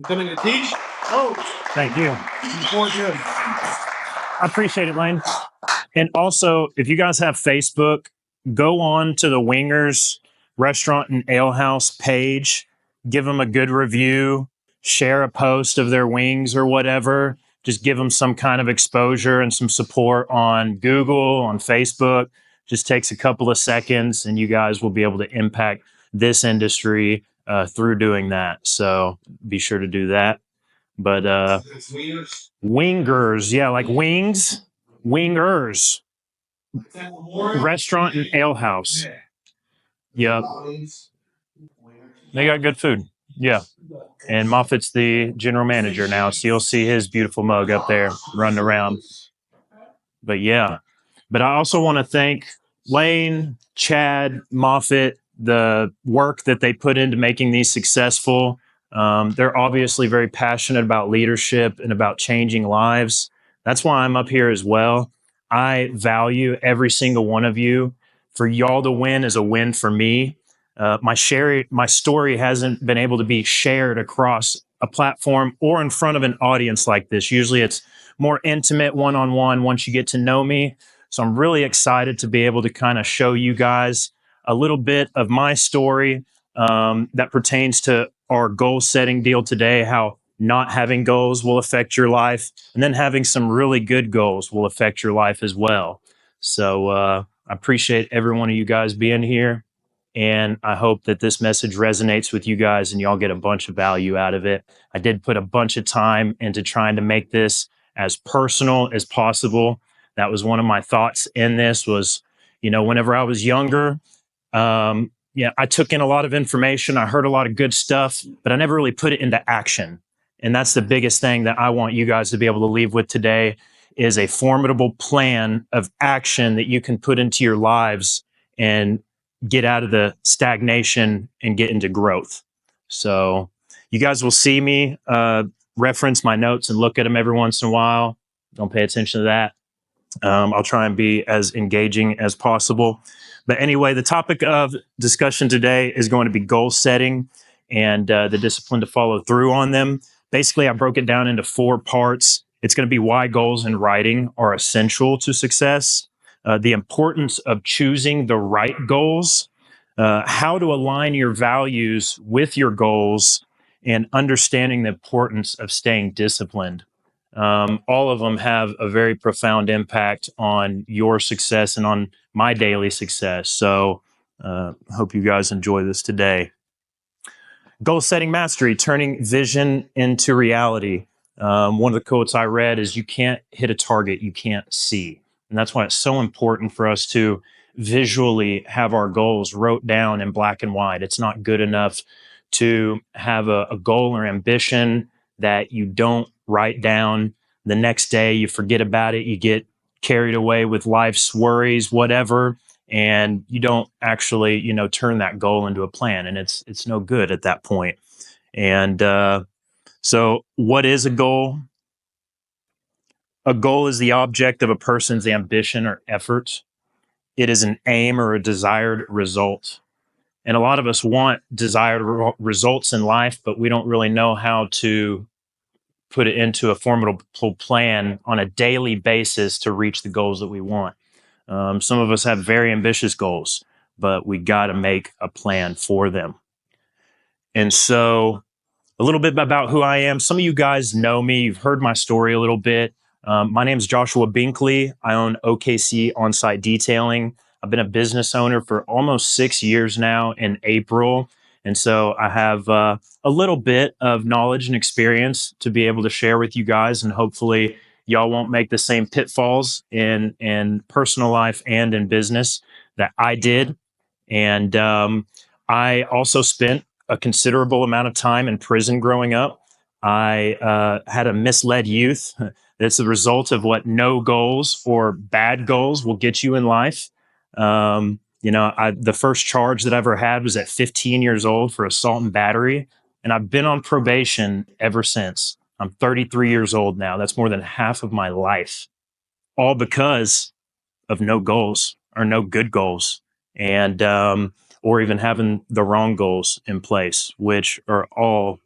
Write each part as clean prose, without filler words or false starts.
Coming to teach. Oh, Thank you. good. I appreciate it, Lane. And also, if you guys have Facebook, go on to the Wingers Restaurant and Ale House page, give them a good review, share a post of their wings or whatever. Just give them some kind of exposure and some support on Google, on Facebook. Just takes a couple of seconds, and you guys will be able to impact this industry through doing that. So be sure to do that. But It's Wingers. Wingers, yeah, like wings, Wingers. Restaurant and Ale House. Yep. They got good food. Yeah. And Moffat's the general manager now, so you'll see his beautiful mug up there running around. But yeah. But I also want to thank Lane, Chad, Moffat, the work that they put into making these successful. They're obviously very passionate about leadership and about changing lives. That's why I'm up here as well. I value every single one of you. For y'all to win is a win for me. My story hasn't been able to be shared across a platform or in front of an audience like this. Usually it's more intimate one-on-one once you get to know me. So I'm really excited to be able to kind of show you guys a little bit of my story that pertains to our goal setting deal today, how not having goals will affect your life, and then having some really good goals will affect your life as well. So I appreciate every one of you guys being here. And I hope that this message resonates with you guys and y'all get a bunch of value out of it. I did put a bunch of time into trying to make this as personal as possible. That was one of my thoughts in this was, whenever I was younger, I took in a lot of information. I heard a lot of good stuff, but I never really put it into action. And that's the biggest thing that I want you guys to be able to leave with today is a formidable plan of action that you can put into your lives and get out of the stagnation and get into growth. So you guys will see me reference my notes and look at them every once in a while. Don't pay attention to that. I'll try and be as engaging as possible. But anyway, the topic of discussion today is going to be goal setting and the discipline to follow through on them. Basically, I broke it down into 4 parts. It's going to be why goals in writing are essential to success, the importance of choosing the right goals, how to align your values with your goals, and understanding the importance of staying disciplined. All of them have a very profound impact on your success and on my daily success. So hope you guys enjoy this today. Goal setting mastery, turning vision into reality. One of the quotes I read is you can't hit a target you can't see. And that's why it's so important for us to visually have our goals wrote down in black and white. It's not good enough to have a goal or ambition that you don't write down. The next day you forget about it, you get carried away with life's worries, whatever, and you don't actually, turn that goal into a plan, and it's no good at that point. And so what is a goal? A goal is the object of a person's ambition or effort. It is an aim or a desired result. And a lot of us want desired results in life, but we don't really know how to put it into a formidable plan on a daily basis to reach the goals that we want. Some of us have very ambitious goals, but we got to make a plan for them. And so a little bit about who I am. Some of you guys know me. You've heard my story a little bit. My name is Joshua Binkley. I own OKC On-Site Detailing. I've been a business owner for almost 6 years now in April. And so I have a little bit of knowledge and experience to be able to share with you guys. And hopefully y'all won't make the same pitfalls in personal life and in business that I did. And I also spent a considerable amount of time in prison growing up. I had a misled youth. It's the result of what no goals or bad goals will get you in life. The first charge that I ever had was at 15 years old for assault and battery. And I've been on probation ever since. I'm 33 years old now. That's more than half of my life, all because of no goals or no good goals. And, or even having the wrong goals in place, which are all,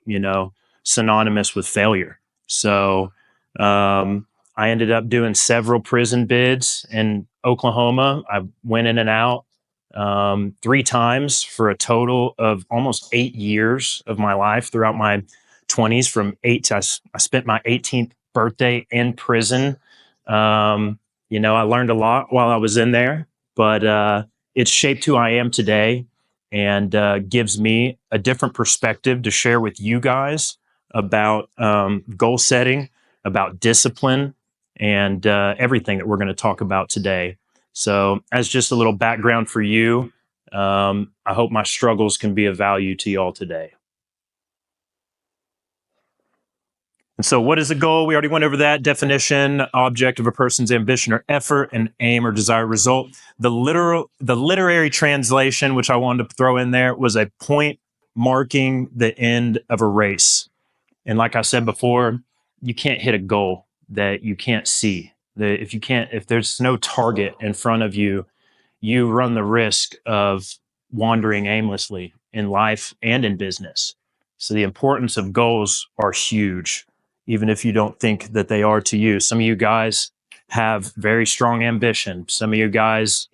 synonymous with failure. So I ended up doing several prison bids in Oklahoma. I went in and out 3 times for a total of almost 8 years of my life throughout my 20s. From I spent my 18th birthday in prison. I learned a lot while I was in there, but it's shaped who I am today, and gives me a different perspective to share with you guys about goal setting, about discipline, and everything that we're going to talk about today. So, as just a little background for you, I hope my struggles can be of value to you all today. And so, what is a goal? We already went over that definition: object of a person's ambition or effort, an aim or desired result. The literary translation, which I wanted to throw in there, was a point marking the end of a race. And like I said before, you can't hit a goal that you can't see. If there's no target in front of you, you run the risk of wandering aimlessly in life and in business. So the importance of goals are huge, even if you don't think that they are to you. Some of you guys have very strong ambition. Some of you guys,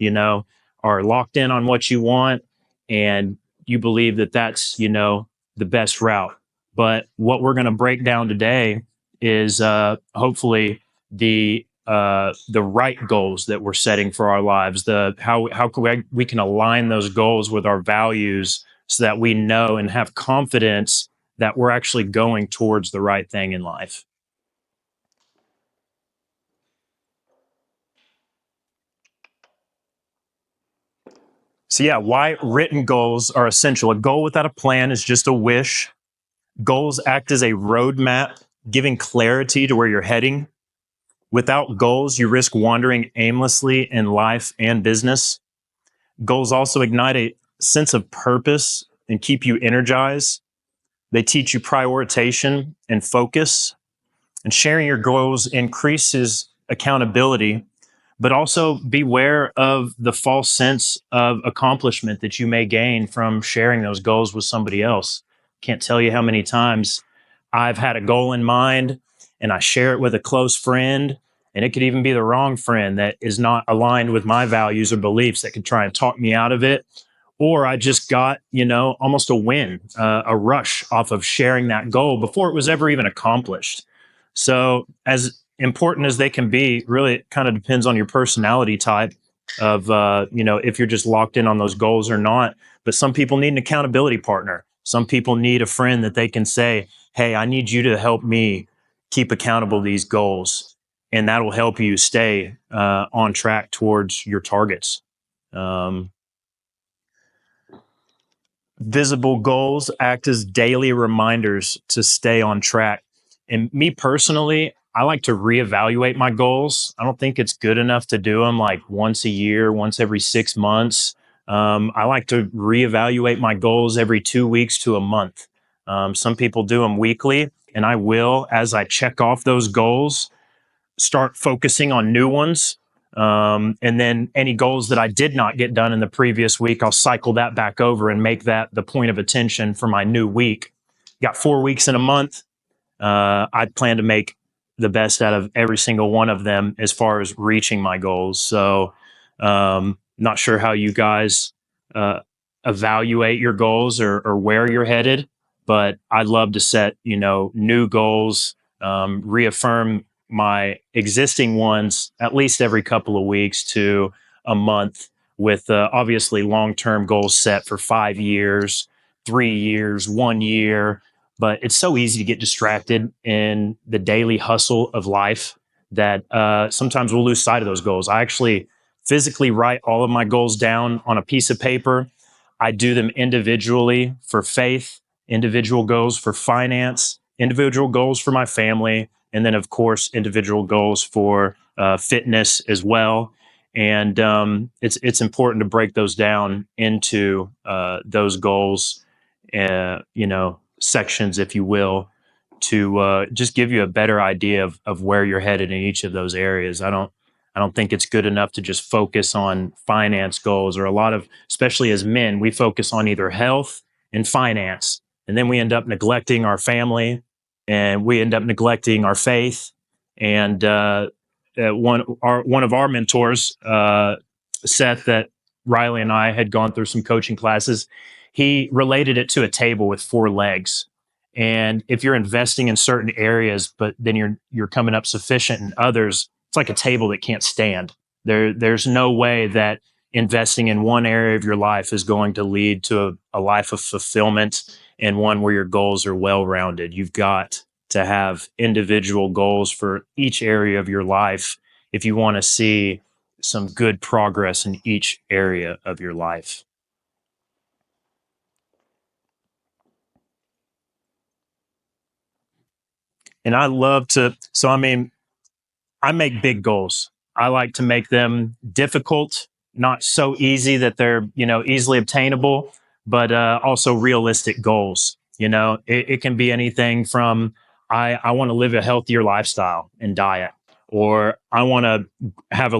are locked in on what you want, and you believe that that's, the best route. But what we're going to break down today is hopefully the right goals that we're setting for our lives, how we can align those goals with our values, so that we know and have confidence that we're actually going towards the right thing in life. So yeah, why written goals are essential. A goal without a plan is just a wish. Goals act as a roadmap, giving clarity to where you're heading. Without goals, you risk wandering aimlessly in life and business. Goals also ignite a sense of purpose and keep you energized. They teach you prioritization and focus. And sharing your goals increases accountability, but also beware of the false sense of accomplishment that you may gain from sharing those goals with somebody else. Can't tell you how many times I've had a goal in mind and I share it with a close friend, and it could even be the wrong friend that is not aligned with my values or beliefs that could try and talk me out of it. Or I just got, almost a win, a rush off of sharing that goal before it was ever even accomplished. So, as important as they can be, really, it kind of depends on your personality type of, if you're just locked in on those goals or not. But some people need an accountability partner. Some people need a friend that they can say, hey, I need you to help me keep accountable to these goals. And that will help you stay on track towards your targets. Visible goals act as daily reminders to stay on track. And me personally, I like to reevaluate my goals. I don't think it's good enough to do them like once a year, once every 6 months. I like to reevaluate my goals every 2 weeks to a month. Some people do them weekly, and I will, as I check off those goals, start focusing on new ones. And then any goals that I did not get done in the previous week, I'll cycle that back over and make that the point of attention for my new week. Got 4 weeks in a month. I plan to make the best out of every single one of them as far as reaching my goals. So, not sure how you guys evaluate your goals or where you're headed, but I'd love to set, new goals, reaffirm my existing ones at least every couple of weeks to a month, with obviously long-term goals set for 5 years, 3 years, 1 year. But it's so easy to get distracted in the daily hustle of life that sometimes we'll lose sight of those goals. I actually physically write all of my goals down on a piece of paper. I do them individually for faith, individual goals for finance, individual goals for my family, and then, of course, individual goals for fitness as well. And it's important to break those down into those goals, sections, if you will, to just give you a better idea of where you're headed in each of those areas. I don't think it's good enough to just focus on finance goals, or a lot of, especially as men, we focus on either health and finance, and then we end up neglecting our family, and we end up neglecting our faith. And one of our mentors, Seth, that Riley and I had gone through some coaching classes, he related it to a table with four legs. And if you're investing in certain areas, but then you're coming up sufficient in others, it's like a table that can't stand. There's no way that investing in one area of your life is going to lead to a life of fulfillment and one where your goals are well rounded. You've got to have individual goals for each area of your life if you want to see some good progress in each area of your life. And I love to, so I mean, I make big goals. I like to make them difficult, not so easy that they're, easily obtainable, but also realistic goals. It can be anything from I want to live a healthier lifestyle and diet, or I want to have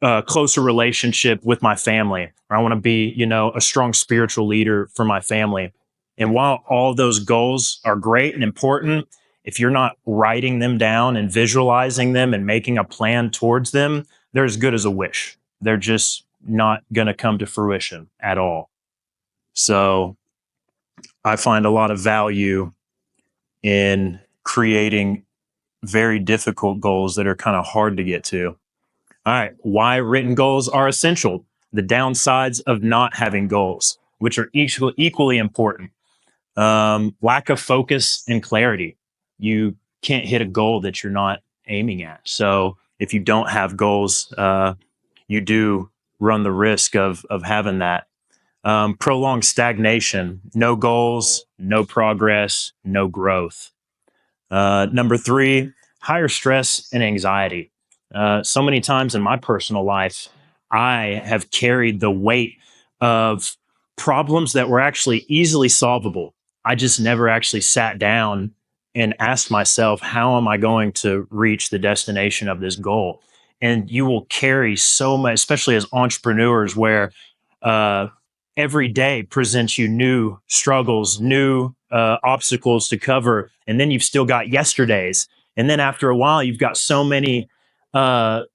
a closer relationship with my family, or I want to be, a strong spiritual leader for my family. And while all those goals are great and important, if you're not writing them down and visualizing them and making a plan towards them, they're as good as a wish. They're just not going to come to fruition at all. So I find a lot of value in creating very difficult goals that are kind of hard to get to. All right, why written goals are essential. The downsides of not having goals, which are equally important. Lack of focus and clarity. You can't hit a goal that you're not aiming at. So if you don't have goals, you do run the risk of having that. Prolonged stagnation, no goals, no progress, no growth. Number 3, higher stress and anxiety. So many times in my personal life, I have carried the weight of problems that were actually easily solvable. I just never actually sat down and asked myself, how am I going to reach the destination of this goal? And you will carry so much, especially as entrepreneurs, where uh, every day presents you new struggles, new obstacles to cover. And then you've still got yesterday's. And then after a while, you've got so many, goals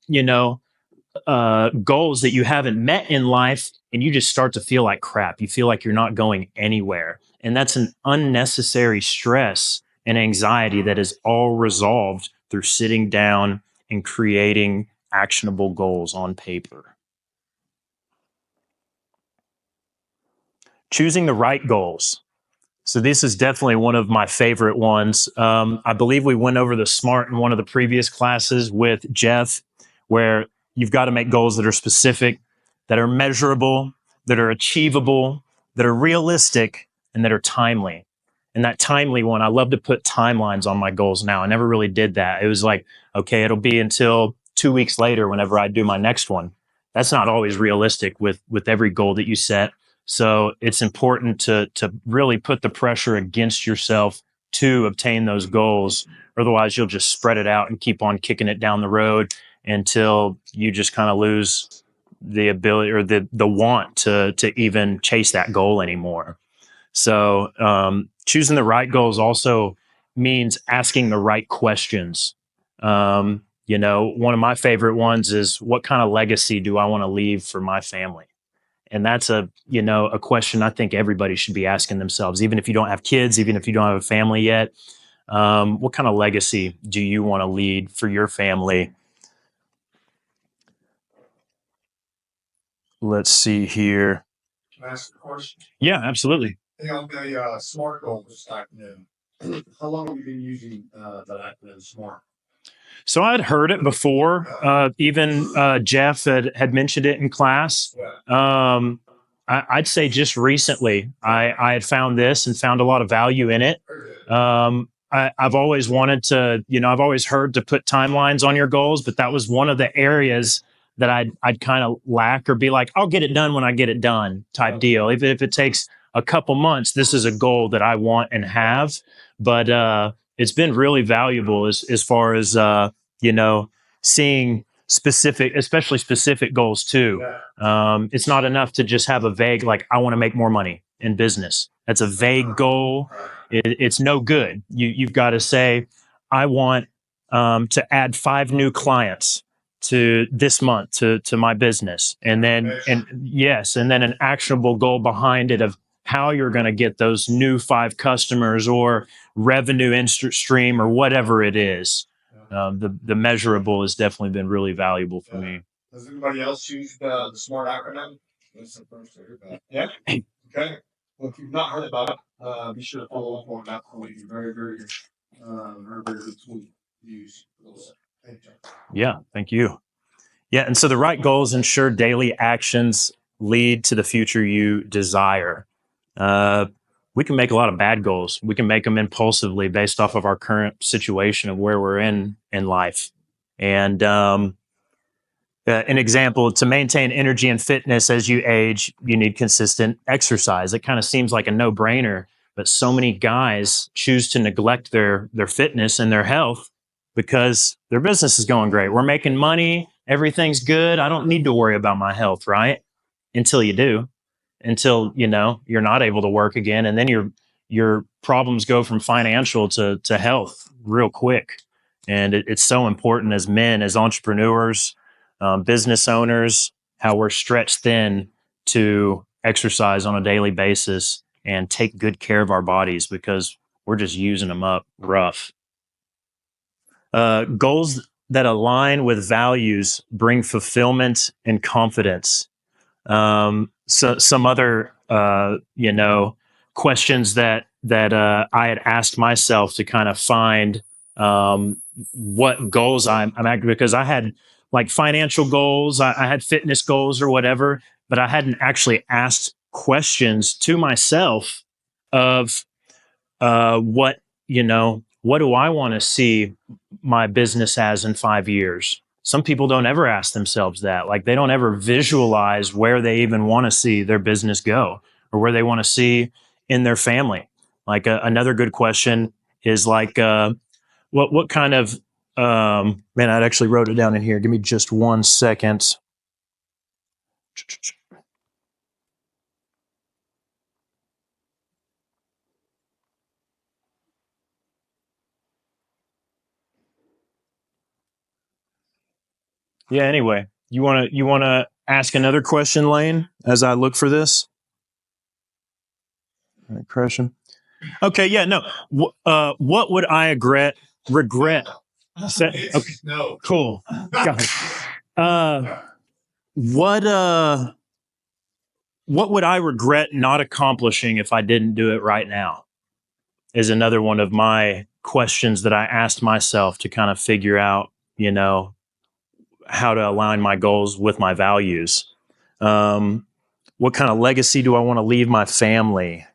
that you haven't met in life, and you just start to feel like crap. You feel like you're not going anywhere. And that's an unnecessary stress and anxiety that is all resolved through sitting down and creating actionable goals on paper. Choosing the right goals. So this is definitely one of my favorite ones. I believe we went over the SMART in one of the previous classes with Jeff, where you've got to make goals that are specific, that are measurable, that are achievable, that are realistic, and that are timely. And that timely one, I love to put timelines on my goals now. I never really did that. It was like, okay, it'll be until 2 weeks later whenever I do my next one. That's not always realistic with every goal that you set. So it's important to really put the pressure against yourself to obtain those goals. Otherwise, you'll just spread it out and keep on kicking it down the road until you just kind of lose the ability or the want to even chase that goal anymore. So choosing the right goals also means asking the right questions. One of my favorite ones is, what kind of legacy do I want to leave for my family? And that's a question I think everybody should be asking themselves, even if you don't have kids, even if you don't have a family yet. What kind of legacy do you want to lead for your family? Let's see here. Can I ask a question? Yeah, absolutely. I think on the SMART goals acronym. How long have you been using that acronym SMART? So I'd heard it before. Even Jeff had mentioned it in class. I'd say just recently I had found this and found a lot of value in it. I've always wanted to, I've always heard to put timelines on your goals, but that was one of the areas that I'd kind of lack or be like, I'll get it done when I get it done type deal. Even if it takes a couple months, this is a goal that I want and have. But it's been really valuable as far as, seeing specific, especially specific goals too. It's not enough to just have a vague, like, I want to make more money in business. That's a vague goal. It's no good. You've got to say, I want to add 5 new clients to this month to my business, and then and then an actionable goal behind it of how you're going to get those new 5 customers or revenue stream or whatever it is. The measurable has definitely been really valuable for me. Does anybody else use the SMART acronym? That's the first to hear about. Yeah. Okay. Well, if you've not heard about it, be sure to follow up on that point. Very good tool to use. Yeah, thank you. Yeah, and so the right goals ensure daily actions lead to the future you desire. Uh, we can make a lot of bad goals. We can make them impulsively based off of our current situation of where we're in life. And an example, to maintain energy and fitness as you age, you need consistent exercise. It kind of seems like a no-brainer, but so many guys choose to neglect their fitness and their health because their business is going great. We're making money, everything's good. I don't need to worry about my health, right? Until you do, until you're not able to work again, and then your problems go from financial to health real quick. And it's so important as men, as entrepreneurs, business owners, how we're stretched thin to exercise on a daily basis and take good care of our bodies because we're just using them up rough. Goals that align with values bring fulfillment and confidence. So some other questions that I had asked myself to kind of find what goals I'm active, because I had like financial goals, I had fitness goals or whatever, but I hadn't actually asked questions to myself of what do I want to see my business as in 5 years? Some people don't ever ask themselves that. Like they don't ever visualize where they even want to see their business go or where they want to see in their family. Like another good question is like, what kind of, man, I actually wrote it down in here. Give me just 1 second. Yeah. Anyway, you wanna ask another question, Lane, as I look for this question. Okay. Yeah. No. What would I regret? Okay. No. Cool. Got it. What what would I regret not accomplishing if I didn't do it right now? Is another one of my questions that I asked myself to kind of figure out, how to align my goals with my values. What kind of legacy do I want to leave my family?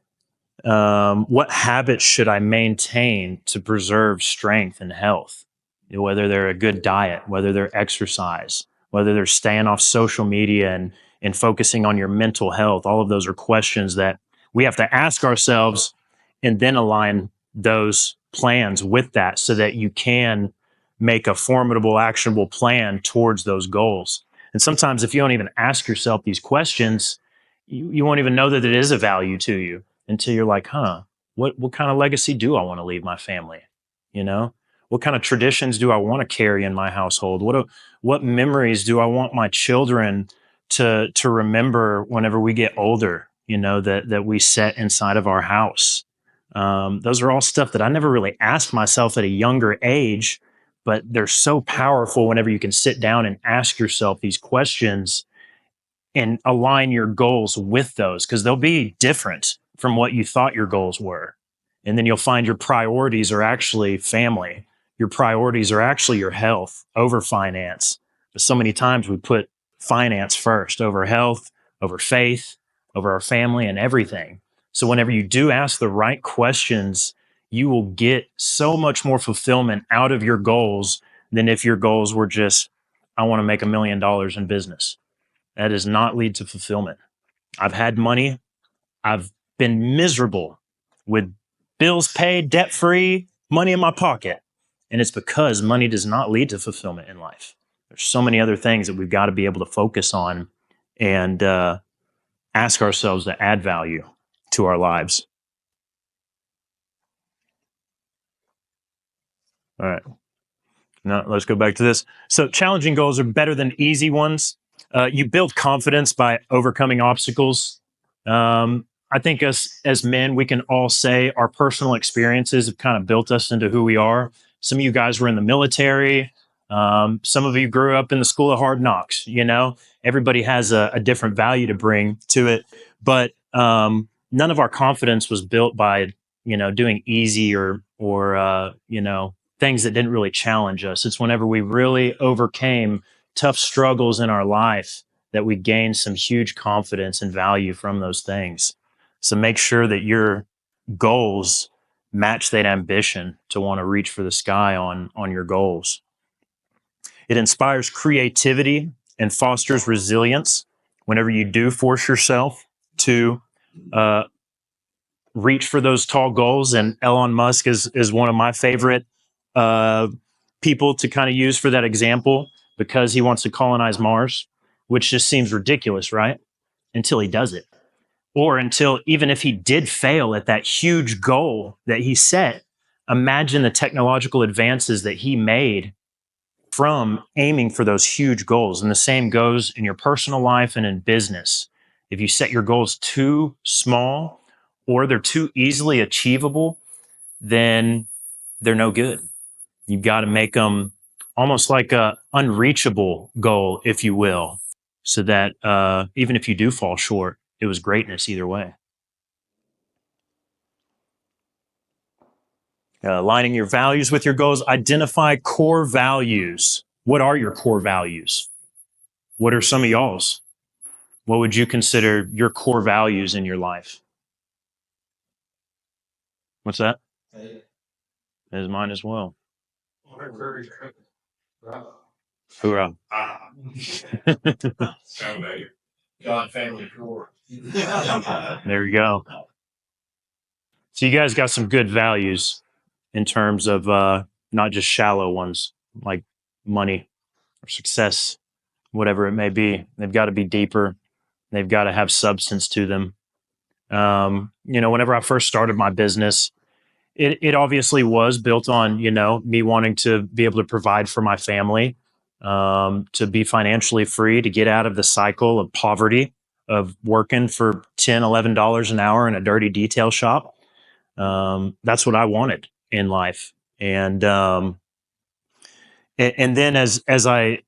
What habits should I maintain to preserve strength and health? Whether they're a good diet, whether they're exercise, whether they're staying off social media and focusing on your mental health. All of those are questions that we have to ask ourselves and then align those plans with that so that you can make a formidable, actionable plan towards those goals. And sometimes if you don't even ask yourself these questions, you won't even know that it is a value to you until you're like, what kind of legacy do I want to leave my family? What kind of traditions do I want to carry in my household? What memories do I want my children to remember whenever we get older? That we set inside of our house. Those are all stuff that I never really asked myself at a younger age, but they're so powerful whenever you can sit down and ask yourself these questions and align your goals with those, because they'll be different from what you thought your goals were. And then you'll find your priorities are actually family. Your priorities are actually your health over finance. But so many times we put finance first over health, over faith, over our family and everything. So whenever you do ask the right questions, you will get so much more fulfillment out of your goals than if your goals were just, I want to make $1 million in business. That does not lead to fulfillment. I've had money. I've been miserable with bills paid, debt free, money in my pocket. And it's because money does not lead to fulfillment in life. There's so many other things that we've got to be able to focus on and ask ourselves to add value to our lives. All right. Now let's go back to this. So challenging goals are better than easy ones. You build confidence by overcoming obstacles. I think as men, we can all say our personal experiences have kind of built us into who we are. Some of you guys were in the military. Some of you grew up in the school of hard knocks. You know, everybody has a different value to bring to it, but none of our confidence was built by doing easy or things that didn't really challenge us. It's whenever we really overcame tough struggles in our life that we gained some huge confidence and value from those things. So make sure that your goals match that ambition to want to reach for the sky on your goals. It inspires creativity and fosters resilience whenever you do force yourself to reach for those tall goals. And Elon Musk is one of my favorite people to kind of use for that example, because he wants to colonize Mars, which just seems ridiculous, right? Until he does it. Or until, even if he did fail at that huge goal that he set, imagine the technological advances that he made from aiming for those huge goals. And the same goes in your personal life and in business. If you set your goals too small or they're too easily achievable, then they're no good. You've got to make them almost like a unreachable goal, if you will, so that even if you do fall short, it was greatness either way. Aligning your values with your goals. Identify core values. What are your core values? What are some of y'all's? What would you consider your core values in your life? What's that? That is mine as well. Hoorah. God, family, pure. There you go. So you guys got some good values in terms of not just shallow ones like money or success, whatever it may be. They've got to be deeper. They've got to have substance to them. Whenever I first started my business, it obviously was built on, me wanting to be able to provide for my family, to be financially free, to get out of the cycle of poverty, of working for $10, $11 an hour in a dirty detail shop. That's what I wanted in life. And then as I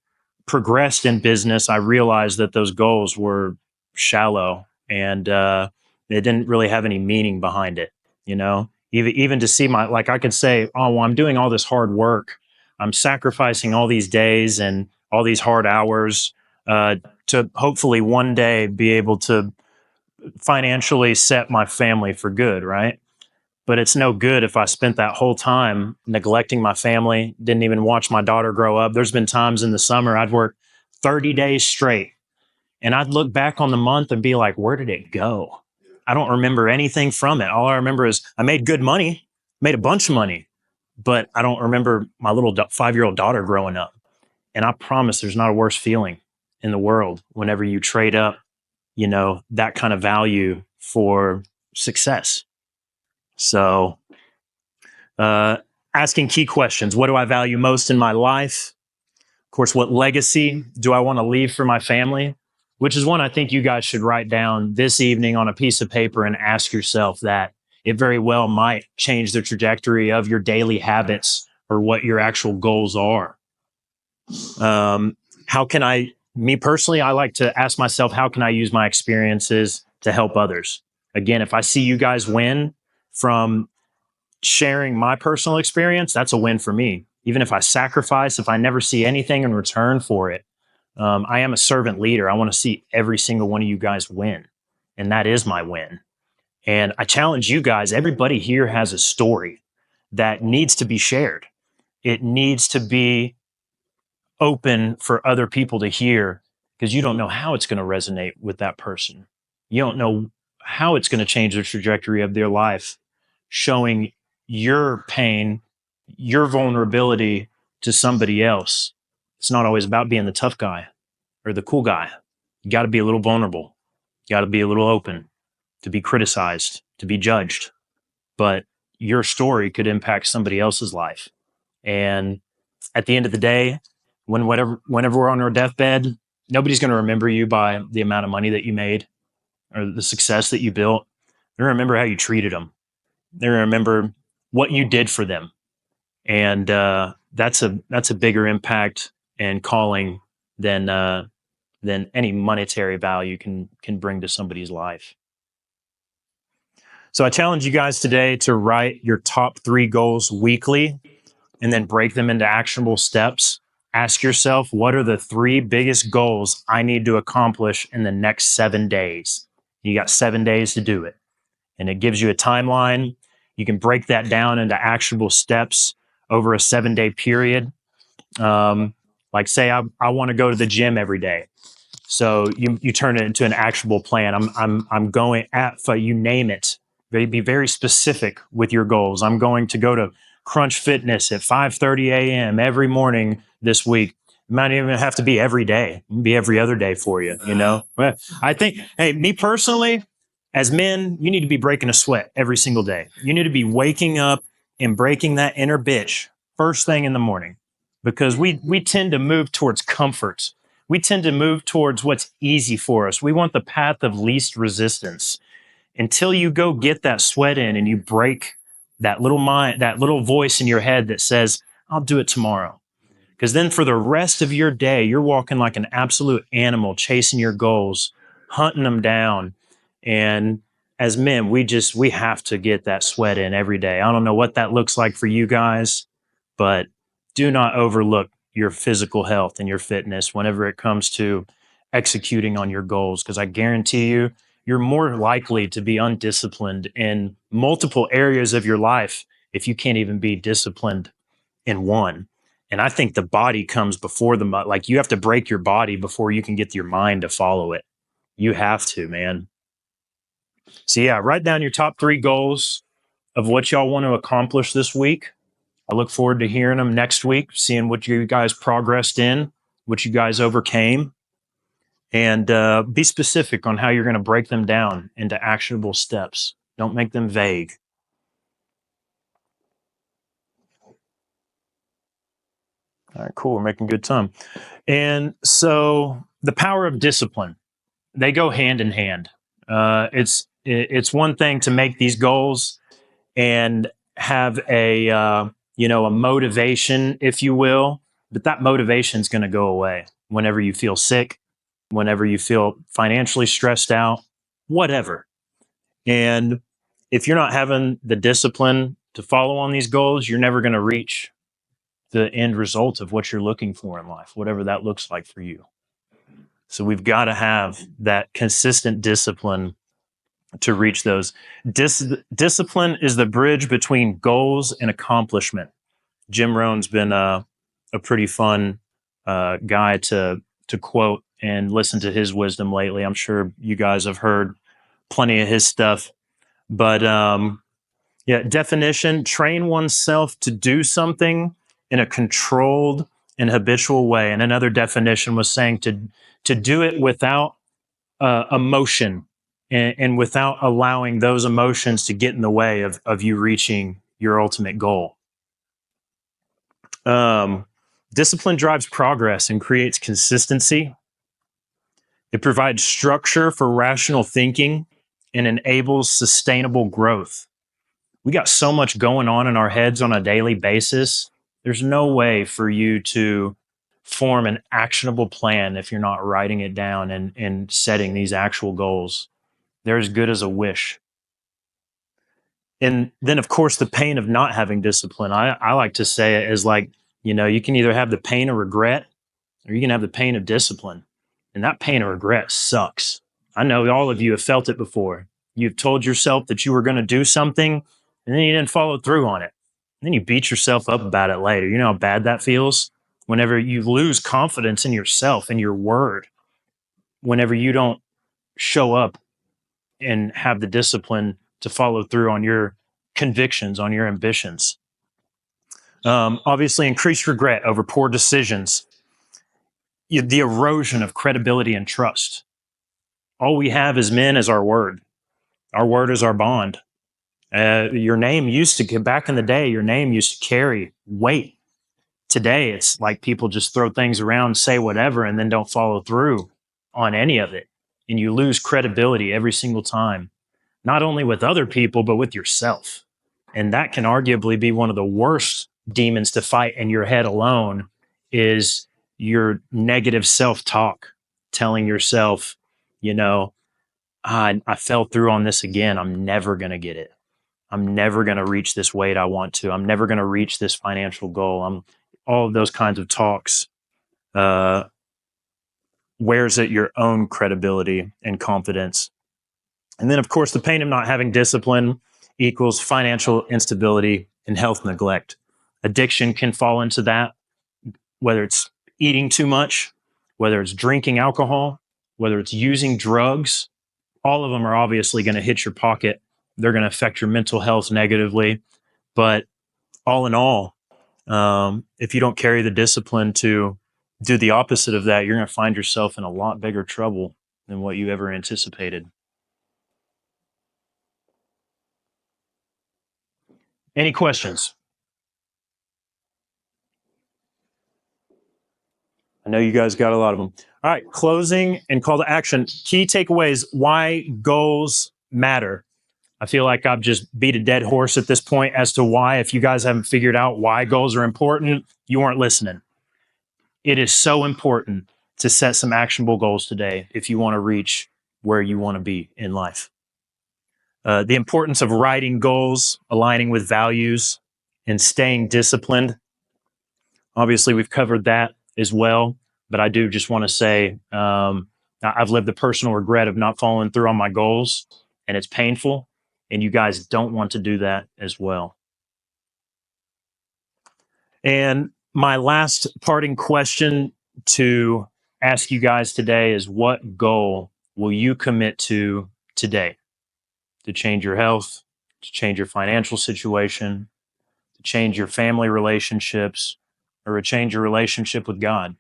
progressed in business, I realized that those goals were shallow and they didn't really have any meaning behind it. Even to see I could say, oh, well, I'm doing all this hard work. I'm sacrificing all these days and all these hard hours to hopefully one day be able to financially set my family for good, right? But it's no good if I spent that whole time neglecting my family, didn't even watch my daughter grow up. There's been times in the summer I'd work 30 days straight and I'd look back on the month and be like, where did it go? I don't remember anything from it. All I remember is I made good money, made a bunch of money, but I don't remember my little 5-year-old daughter growing up. And I promise there's not a worse feeling in the world whenever you trade up, that kind of value for success. So, asking key questions. What do I value most in my life? Of course, what legacy do I want to leave for my family? Which is one I think you guys should write down this evening on a piece of paper and ask yourself that. It very well might change the trajectory of your daily habits or what your actual goals are. Me personally, I like to ask myself, how can I use my experiences to help others? Again, if I see you guys win from sharing my personal experience, that's a win for me. Even if I sacrifice, if I never see anything in return for it, I am a servant leader. I want to see every single one of you guys win. And that is my win. And I challenge you guys, everybody here has a story that needs to be shared. It needs to be open for other people to hear, because you don't know how it's going to resonate with that person. You don't know how it's going to change the trajectory of their life, showing your pain, your vulnerability to somebody else. It's not always about being the tough guy or the cool guy. You got to be a little vulnerable. You got to be a little open to be criticized, to be judged. But your story could impact somebody else's life. And at the end of the day, whenever we're on our deathbed, nobody's going to remember you by the amount of money that you made or the success that you built. They're going to remember how you treated them. They're going to remember what you did for them. And that's a bigger impact and calling than any monetary value can bring to somebody's life. So I challenge you guys today to write your top 3 goals weekly and then break them into actionable steps. Ask yourself, what are the 3 biggest goals I need to accomplish in the next 7 days? You got 7 days to do it. And it gives you a timeline. You can break that down into actionable steps over a 7-day period. Like say I want to go to the gym every day. So you turn it into an actionable plan. I'm going at, you name it. Be very specific with your goals. I'm going to go to Crunch Fitness at 5:30 a.m. every morning this week. It might even have to be every day. It can be every other day for you, you know? But I think, hey, me personally, as men, you need to be breaking a sweat every single day. You need to be waking up and breaking that inner bitch first thing in the morning, because we tend to move towards comfort. We tend to move towards what's easy for us. We want the path of least resistance until you go get that sweat in and you break that little mind, that little voice in your head that says, I'll do it tomorrow. Because then for the rest of your day, you're walking like an absolute animal, chasing your goals, hunting them down. And as men, we have to get that sweat in every day. I don't know what that looks like for you guys, but do not overlook your physical health and your fitness whenever it comes to executing on your goals, because I guarantee you, you're more likely to be undisciplined in multiple areas of your life if you can't even be disciplined in one. And I think the body comes before like you have to break your body before you can get your mind to follow it. You have to, man. So yeah, write down your top 3 goals of what y'all want to accomplish this week. I look forward to hearing them next week, seeing what you guys progressed in, what you guys overcame, and be specific on how you're going to break them down into actionable steps. Don't make them vague. All right, cool. We're making good time. And so the power of discipline, they go hand in hand. It's one thing to make these goals and have a motivation, if you will, but that motivation is going to go away whenever you feel sick, whenever you feel financially stressed out, whatever. And if you're not having the discipline to follow on these goals, you're never going to reach the end result of what you're looking for in life, whatever that looks like for you. So we've got to have that consistent discipline to reach those. Discipline is the bridge between goals and accomplishment. Jim Rohn's been a pretty fun guy to quote and listen to his wisdom lately. I'm sure you guys have heard plenty of his stuff. But definition, train oneself to do something in a controlled and habitual way. And another definition was saying to do it without emotion and without allowing those emotions to get in the way of you reaching your ultimate goal. Discipline drives progress and creates consistency. It provides structure for rational thinking and enables sustainable growth. We got so much going on in our heads on a daily basis. There's no way for you to form an actionable plan if you're not writing it down and setting these actual goals. They're as good as a wish. And then, of course, the pain of not having discipline. I like to say it as like, you can either have the pain of regret or you can have the pain of discipline. And that pain of regret sucks. I know all of you have felt it before. You've told yourself that you were going to do something and then you didn't follow through on it. And then you beat yourself up about it later. You know how bad that feels? Whenever you lose confidence in yourself and your word, whenever you don't show up and have the discipline to follow through on your convictions, on your ambitions. Obviously, increased regret over poor decisions, the erosion of credibility and trust. All we have as men is our word. Our word is our bond. Your name used to, back in the day, your name used to carry weight. today it's like people just throw things around, say whatever, and then don't follow through on any of it. And you lose credibility every single time, not only with other people, but with yourself. And that can arguably be one of the worst demons to fight in your head alone, is your negative self-talk, telling yourself, you know, I fell through on this again. I'm never going to get it. I'm never going to reach this weight I want to. I'm never going to reach this financial goal. All of those kinds of talks wears at your own credibility and confidence. And then, of course, the pain of not having discipline equals financial instability and health neglect. Addiction can fall into that, whether it's eating too much, whether it's drinking alcohol, whether it's using drugs. All of them are obviously going to hit your pocket. They're going to affect your mental health negatively. But all in all, if you don't carry the discipline to do the opposite of that, you're going to find yourself in a lot bigger trouble than what you ever anticipated. Any questions? I know you guys got a lot of them. All right, closing and call to action. Key takeaways, why goals matter. I feel like I've just beat a dead horse at this point as to why. If you guys haven't figured out why goals are important, you weren't listening. It is so important to set some actionable goals today if you want to reach where you want to be in life. The importance of writing goals, aligning with values, and staying disciplined. Obviously, we've covered that as well, but I do just want to say I've lived the personal regret of not following through on my goals, and it's painful, and you guys don't want to do that as well. And my last parting question to ask you guys today is, what goal will you commit to today to change your health, to change your financial situation, to change your family relationships, or to change your relationship with God?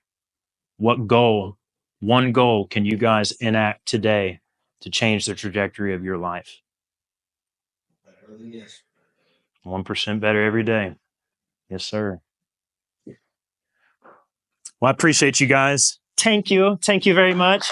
What goal, one goal, can you guys enact today to change the trajectory of your life? 1% better every day. Yes, sir. Well, I appreciate you guys. Thank you. Thank you very much.